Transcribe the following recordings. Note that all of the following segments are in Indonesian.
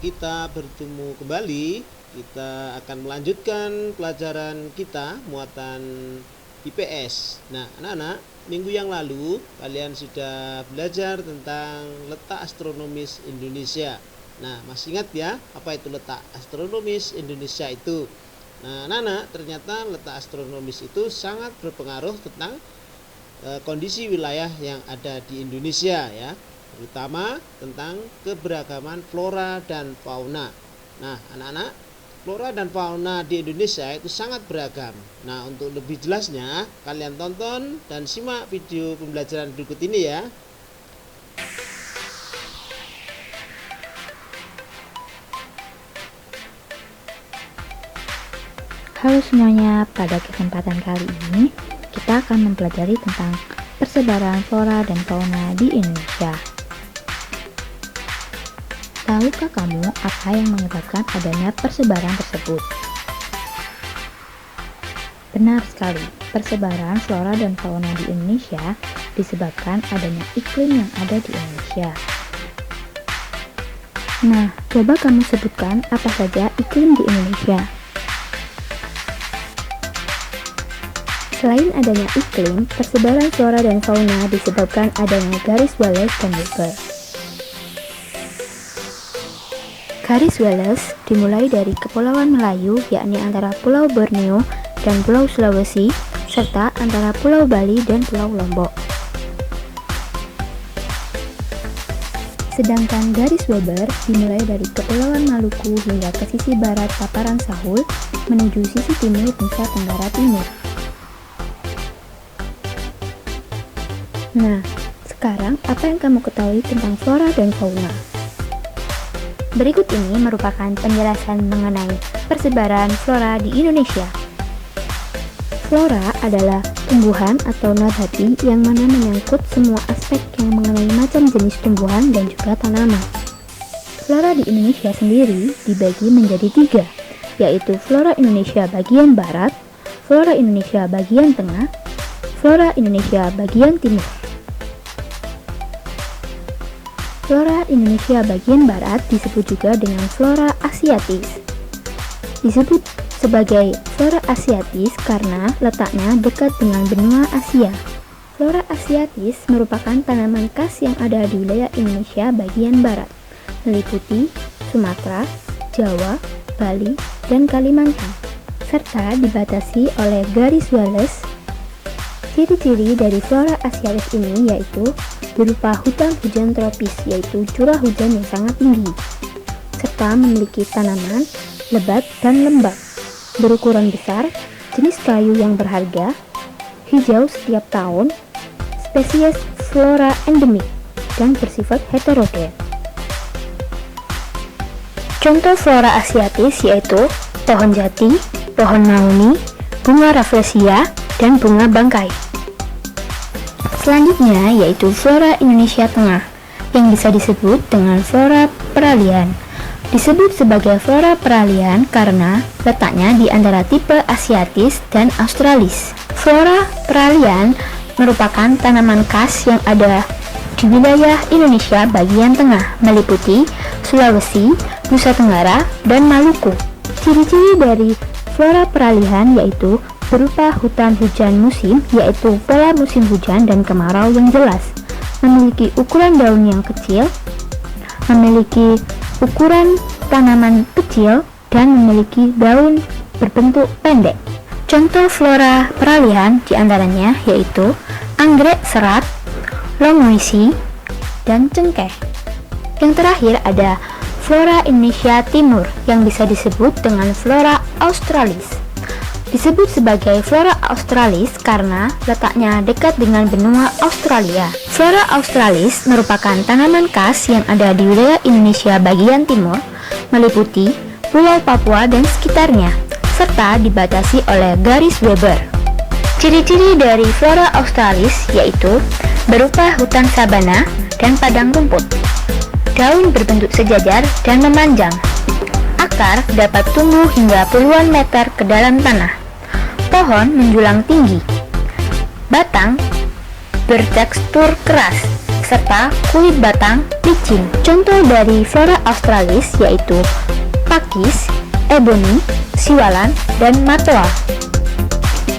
kita bertemu kembali. Kita akan melanjutkan pelajaran kita muatan IPS. Nah, anak-anak, minggu yang lalu kalian sudah belajar tentang letak astronomis Indonesia. Nah, masih ingat ya apa itu letak astronomis Indonesia itu? Nah, anak-anak, ternyata letak astronomis itu sangat berpengaruh tentang kondisi wilayah yang ada di Indonesia ya, terutama tentang keberagaman flora dan fauna. Nah, anak-anak, flora dan fauna di Indonesia itu sangat beragam. Nah, untuk lebih jelasnya kalian tonton dan simak video pembelajaran berikut ini ya. Halo semuanya, pada kesempatan kali ini kita akan mempelajari tentang persebaran flora dan fauna di Indonesia. Tahukah kamu apa yang menyebabkan adanya persebaran tersebut? Benar sekali, persebaran flora dan fauna di Indonesia disebabkan adanya iklim yang ada di Indonesia. Nah, coba kamu sebutkan apa saja iklim di Indonesia. Selain adanya iklim, persebaran flora dan fauna disebabkan adanya garis Wallace dan Weber. Garis Wallace dimulai dari Kepulauan Melayu, yakni antara Pulau Borneo dan Pulau Sulawesi, serta antara Pulau Bali dan Pulau Lombok. Sedangkan garis Weber dimulai dari Kepulauan Maluku hingga ke sisi barat Paparan Sahul menuju sisi timur Nusa Tenggara Timur. Nah, sekarang apa yang kamu ketahui tentang flora dan fauna? Berikut ini merupakan penjelasan mengenai persebaran flora di Indonesia. Flora adalah tumbuhan atau nabati yang mana menyangkut semua aspek yang mengenai macam jenis tumbuhan dan juga tanaman. Flora di Indonesia sendiri dibagi menjadi 3, yaitu flora Indonesia bagian barat, flora Indonesia bagian tengah, flora Indonesia bagian timur. Flora Indonesia bagian barat disebut juga dengan flora asiatis. Disebut sebagai flora asiatis karena letaknya dekat dengan benua Asia. Flora asiatis merupakan tanaman khas yang ada di wilayah Indonesia bagian barat, meliputi Sumatera, Jawa, Bali, dan Kalimantan, serta dibatasi oleh garis Wallace. Ciri-ciri dari flora asiatis ini yaitu berupa hutan hujan tropis, yaitu curah hujan yang sangat tinggi, serta memiliki tanaman lebat dan lembab, berukuran besar, jenis kayu yang berharga, hijau setiap tahun, spesies flora endemik, dan bersifat heterogen. Contoh flora asiatis yaitu pohon jati, pohon mahoni, bunga rafflesia, dan bunga bangkai. Selanjutnya yaitu flora Indonesia Tengah, yang bisa disebut dengan flora peralihan. Disebut sebagai flora peralihan karena letaknya di antara tipe asiatis dan australis. Flora peralihan merupakan tanaman khas yang ada di wilayah Indonesia bagian tengah, meliputi Sulawesi, Nusa Tenggara, dan Maluku. Ciri-ciri dari flora peralihan yaitu berupa hutan hujan musim, yaitu pola musim hujan dan kemarau yang jelas, memiliki ukuran daun yang kecil, memiliki ukuran tanaman kecil, dan memiliki daun berbentuk pendek. Contoh flora peralihan diantaranya yaitu anggrek serat, longwisi, dan cengkeh. Yang terakhir ada flora Indonesia Timur yang bisa disebut dengan flora australis. Disebut sebagai flora australis karena letaknya dekat dengan benua Australia. Flora australis merupakan tanaman khas yang ada di wilayah Indonesia bagian timur, meliputi Pulau Papua dan sekitarnya, serta dibatasi oleh garis Weber. Ciri-ciri dari flora australis yaitu berupa hutan sabana dan padang rumput, daun berbentuk sejajar dan memanjang, akar dapat tumbuh hingga puluhan meter ke dalam tanah, pohon menjulang tinggi, batang bertekstur keras, serta kulit batang licin. Contoh dari flora australis yaitu pakis, ebony, siwalan, dan matoa.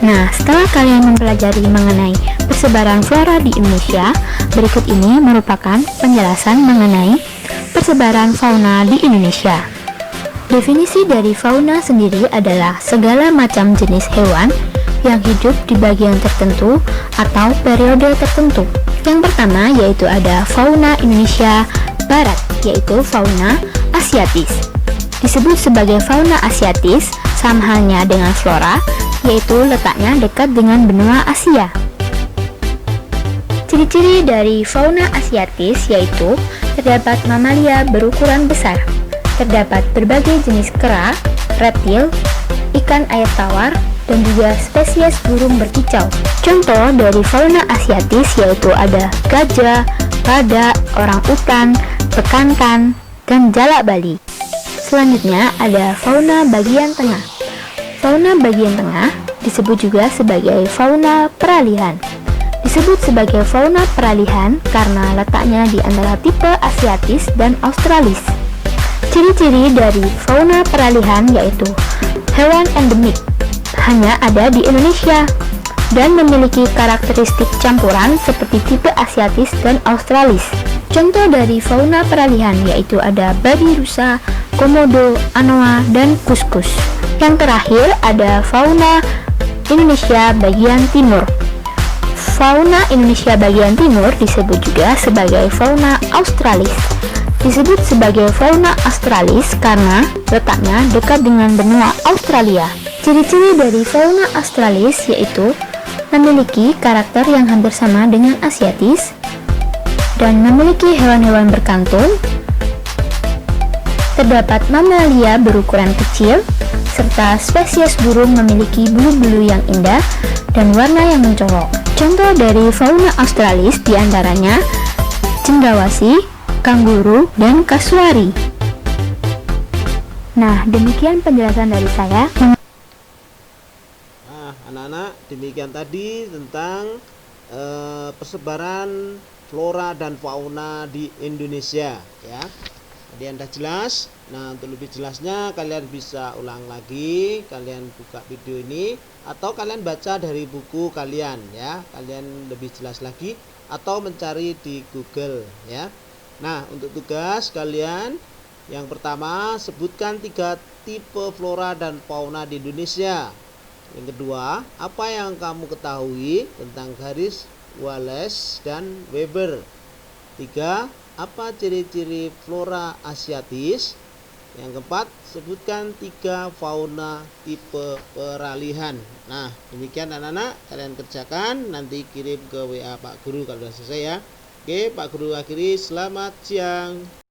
Nah, setelah kalian mempelajari mengenai persebaran flora di Indonesia, berikut ini merupakan penjelasan mengenai persebaran fauna di Indonesia. Definisi dari fauna sendiri adalah segala macam jenis hewan yang hidup di bagian tertentu atau periode tertentu. Yang pertama yaitu ada fauna Indonesia Barat, yaitu fauna asiatis. Disebut sebagai fauna asiatis sama halnya dengan flora, yaitu letaknya dekat dengan benua Asia. Ciri-ciri dari fauna asiatis yaitu terdapat mamalia berukuran besar, terdapat berbagai jenis kera, reptil, ikan air tawar, dan juga spesies burung berkicau. Contoh dari fauna asiatis yaitu ada gajah, badak, orangutan, bekantan, dan jalak Bali. Selanjutnya ada fauna bagian tengah. Fauna bagian tengah disebut juga sebagai fauna peralihan. Disebut sebagai fauna peralihan karena letaknya di antara tipe asiatis dan australis. Ciri-ciri dari fauna peralihan yaitu hewan endemik, hanya ada di Indonesia, dan memiliki karakteristik campuran seperti tipe asiatis dan australis. Contoh dari fauna peralihan yaitu ada babi rusa, komodo, anoa, dan kuskus. Yang terakhir ada fauna Indonesia bagian timur. Fauna Indonesia bagian timur disebut juga sebagai fauna australis. Disebut sebagai fauna australis karena letaknya dekat dengan benua Australia. Ciri-ciri dari fauna australis yaitu memiliki karakter yang hampir sama dengan asiatis dan memiliki hewan-hewan berkantun. Terdapat mamalia berukuran kecil, serta spesies burung memiliki bulu-bulu yang indah dan warna yang mencolok. Contoh dari fauna australis diantaranya cendrawasih, kanguru, dan kasuari. Nah, demikian penjelasan dari saya. Nah, anak-anak, demikian tadi tentang persebaran flora dan fauna di Indonesia, ya. Tadi Anda jelas. Nah, untuk lebih jelasnya kalian bisa ulang lagi, kalian buka video ini atau kalian baca dari buku kalian, ya. Kalian lebih jelas lagi atau mencari di Google, ya. Nah, untuk tugas kalian yang pertama, sebutkan 3 tipe flora dan fauna di Indonesia. Yang kedua, apa yang kamu ketahui tentang garis Wallace dan Weber? 3. Apa ciri-ciri flora asiatis? Yang keempat, sebutkan 3 fauna tipe peralihan. Nah, demikian anak-anak, kalian kerjakan, nanti kirim ke WA Pak Guru kalau sudah selesai, ya. Oke, Pak Guru akhiri, selamat siang.